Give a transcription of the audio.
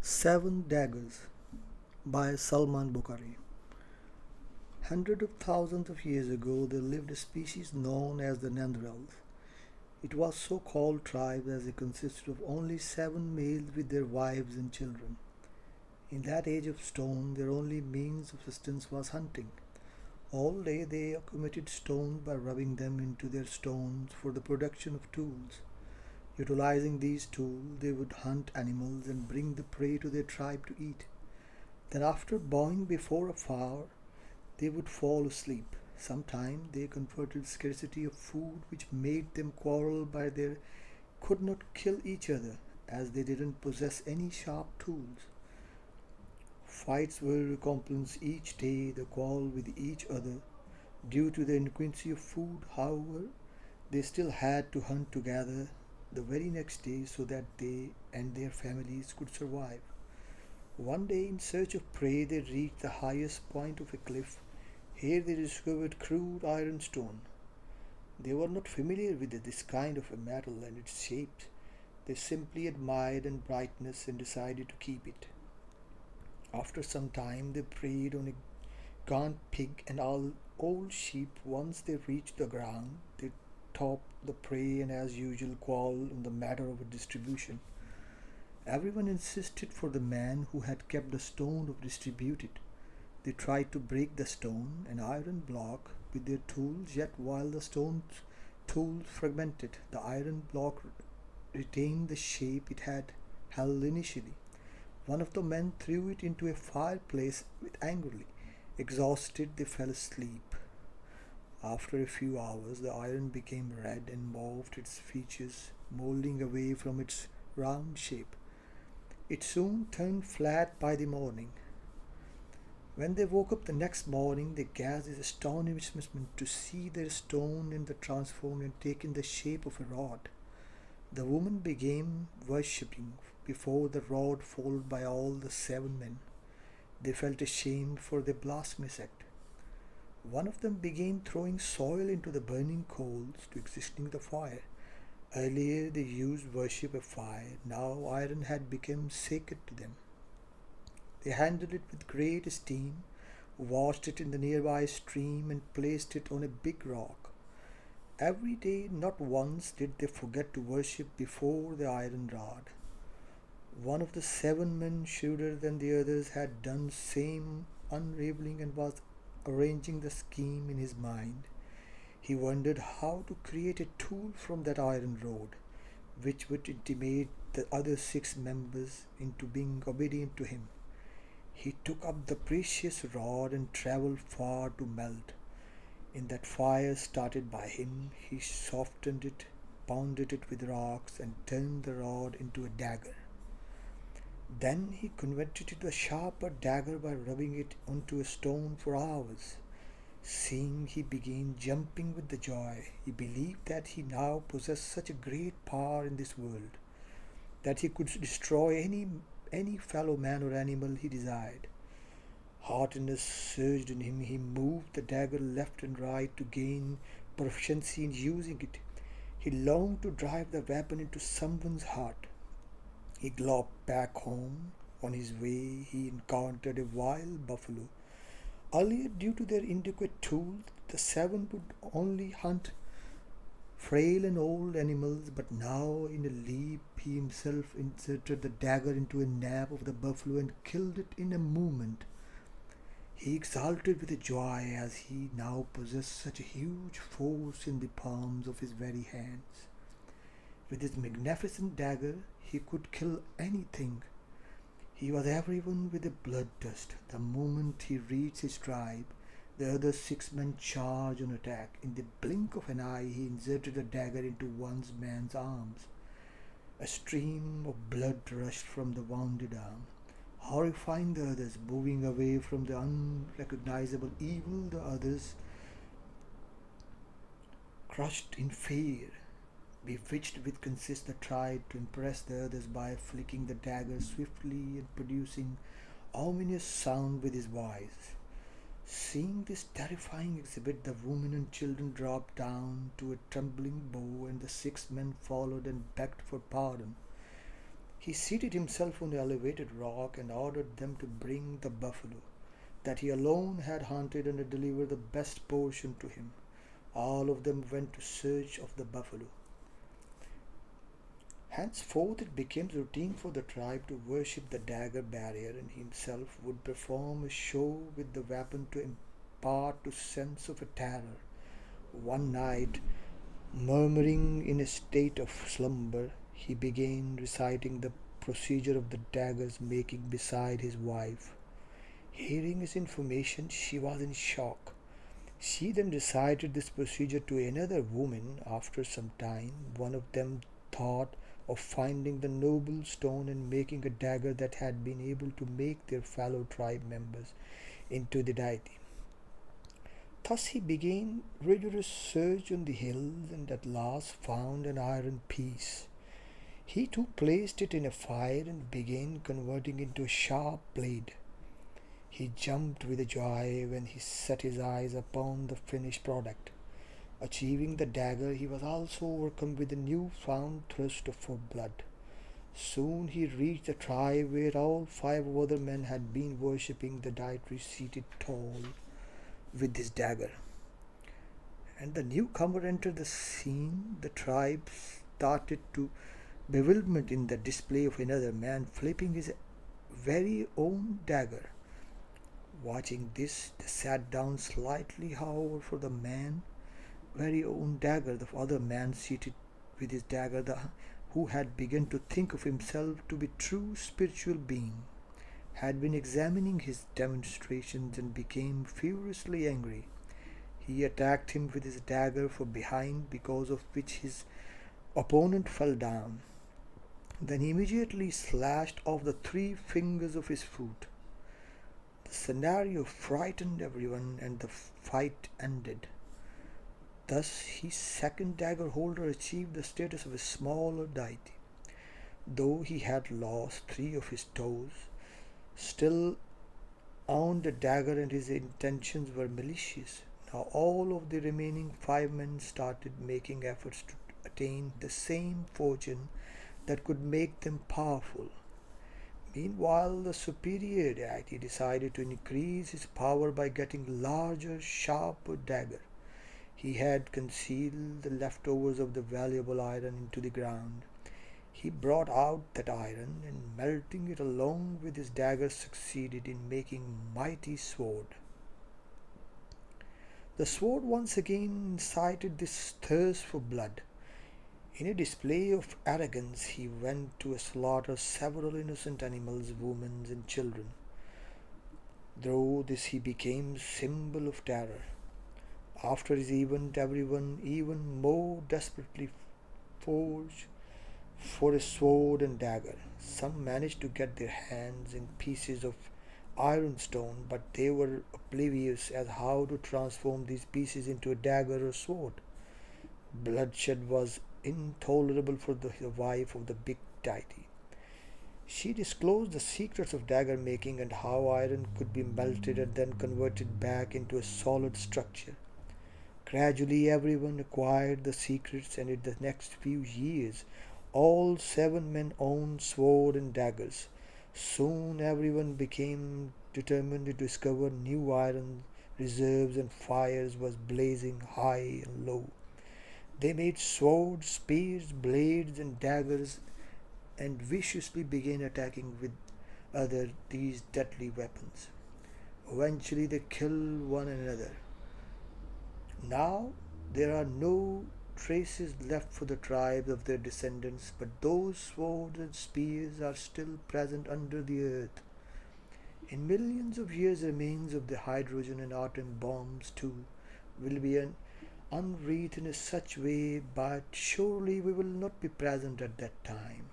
Seven Daggers by Salman Bukhari. Hundreds of thousands of years ago, there lived a species known as the Neanderthals. It was so called tribe as it consisted of only seven males with their wives and children. In that age of stone, their only means of sustenance was hunting. All day they accumulated stones by rubbing them into their stones for the production of tools. Utilizing these tools, they would hunt animals and bring the prey to their tribe to eat. Then, after bowing before a fire, they would fall asleep. Sometimes they confronted scarcity of food, which made them quarrel by their could not kill each other, as they didn't possess any sharp tools. Fights were recompenced each day, the quarrel with each other. Due to the inadequacy of food, however, they still had to hunt together the very next day so that they and their families could survive. One day, in search of prey, they reached the highest point of a cliff. Here they discovered crude ironstone. They were not familiar with this kind of a metal and its shapes. They simply admired its brightness and decided to keep it. After some time, they preyed on a gaunt pig and old sheep. Once they reached the ground, they topped the prey and, as usual, quarreled on the matter of distribution. Everyone insisted for the man who had kept the stone to distribute it. They tried to break the stone, an iron block, with their tools, yet while the stone tools fragmented, the iron block retained the shape it had held initially. One of the men threw it into a fireplace with angrily. Exhausted, they fell asleep. After a few hours, the iron became red and morphed its features, molding away from its round shape. It soon turned flat by the morning. When they woke up the next morning, they gazed in astonishment to see their stone in the transformed and taken the shape of a rod. The woman began worshipping before the rod, followed by all the seven men. They felt ashamed for their blasphemous act. One of them began throwing soil into the burning coals to extinguish the fire. Earlier they used worship of fire, now iron had become sacred to them. They handled it with great esteem, washed it in the nearby stream, and placed it on a big rock. Every day, not once did they forget to worship before the iron rod. One of the seven men, shrewder than the others, had done the same unraveling and was arranging the scheme in his mind. He wondered how to create a tool from that iron rod, which would intimidate the other six members into being obedient to him. He took up the precious rod and travelled far to melt. In that fire started by him, he softened it, pounded it with rocks, and turned the rod into a dagger. Then he converted it to a sharper dagger by rubbing it onto a stone for hours. Seeing, he began jumping with the joy. He believed that he now possessed such a great power in this world that he could destroy any fellow man or animal he desired. Heartiness surged in him. He moved the dagger left and right to gain proficiency in using it. He longed to drive the weapon into someone's heart. He galloped back home. On his way, he encountered a wild buffalo. Earlier, due to their inadequate tools, the seven would only hunt frail and old animals, but now, in a leap, he himself inserted the dagger into a nap of the buffalo and killed it in a moment. He exulted with joy as he now possessed such a huge force in the palms of his very hands. With his magnificent dagger, he could kill anything. He was everyone with a bloodlust. The moment he reached his tribe, the other six men charged on attack. In the blink of an eye, he inserted the dagger into one man's arms. A stream of blood rushed from the wounded arm, horrifying the others. Moving away from the unrecognizable evil, the others crushed in fear. Bewitched with conceit, they tried to impress the others by flicking the dagger swiftly and producing ominous sound with his voice. Seeing this terrifying exhibit, the women and children dropped down to a trembling bow, and the six men followed and begged for pardon. He seated himself on the elevated rock and ordered them to bring the buffalo that he alone had hunted and to deliver the best portion to him. All of them went to search of the buffalo. Henceforth it became routine for the tribe to worship the dagger barrier, and he himself would perform a show with the weapon to impart a sense of a terror. One night, murmuring in a state of slumber, he began reciting the procedure of the daggers making beside his wife. Hearing his information, she was in shock. She then recited this procedure to another woman. After some time, one of them thought of finding the noble stone and making a dagger that had been able to make their fellow tribe members into the deity. Thus he began rigorous search on the hills and at last found an iron piece. He too placed it in a fire and began converting it into a sharp blade. He jumped with joy when he set his eyes upon the finished product. Achieving the dagger, he was also overcome with a new-found thirst for blood. Soon he reached the tribe where all 5 other men had been worshipping the deity seated tall with his dagger. And the newcomer entered the scene. The tribe started to bewilderment in the display of another man flipping his very own dagger. Watching this, they sat down slightly, however, for the man very own dagger, the other man seated with his dagger, who had begun to think of himself to be true spiritual being, had been examining his demonstrations and became furiously angry. He attacked him with his dagger from behind, because of which his opponent fell down. Then he immediately slashed off the 3 fingers of his foot. The scenario frightened everyone and the fight ended. Thus his second dagger holder achieved the status of a smaller deity. Though he had lost 3 of his toes, still owned a dagger, and his intentions were malicious. Now all of the remaining 5 men started making efforts to attain the same fortune that could make them powerful. Meanwhile, the superior deity decided to increase his power by getting larger, sharper dagger. He had concealed the leftovers of the valuable iron into the ground. He brought out that iron, and melting it along with his dagger, succeeded in making mighty sword. The sword once again incited this thirst for blood. In a display of arrogance, he went to slaughter several innocent animals, women, and children. Through this he became symbol of terror. After his event, everyone even more desperately forged for a sword and dagger. Some managed to get their hands in pieces of ironstone, but they were oblivious as how to transform these pieces into a dagger or sword. Bloodshed was intolerable for the wife of the big deity. She disclosed the secrets of dagger making and how iron could be melted and then converted back into a solid structure. Gradually everyone acquired the secrets, and in the next few years all 7 men owned sword and daggers. Soon everyone became determined to discover new iron reserves, and fires was blazing high and low. They made swords, spears, blades, and daggers, and viciously began attacking with these deadly weapons. Eventually they killed one another. Now there are no traces left for the tribes of their descendants, but those swords and spears are still present under the earth. In millions of years, remains of the hydrogen and atom bombs too will be unwreathed in such way, but surely we will not be present at that time.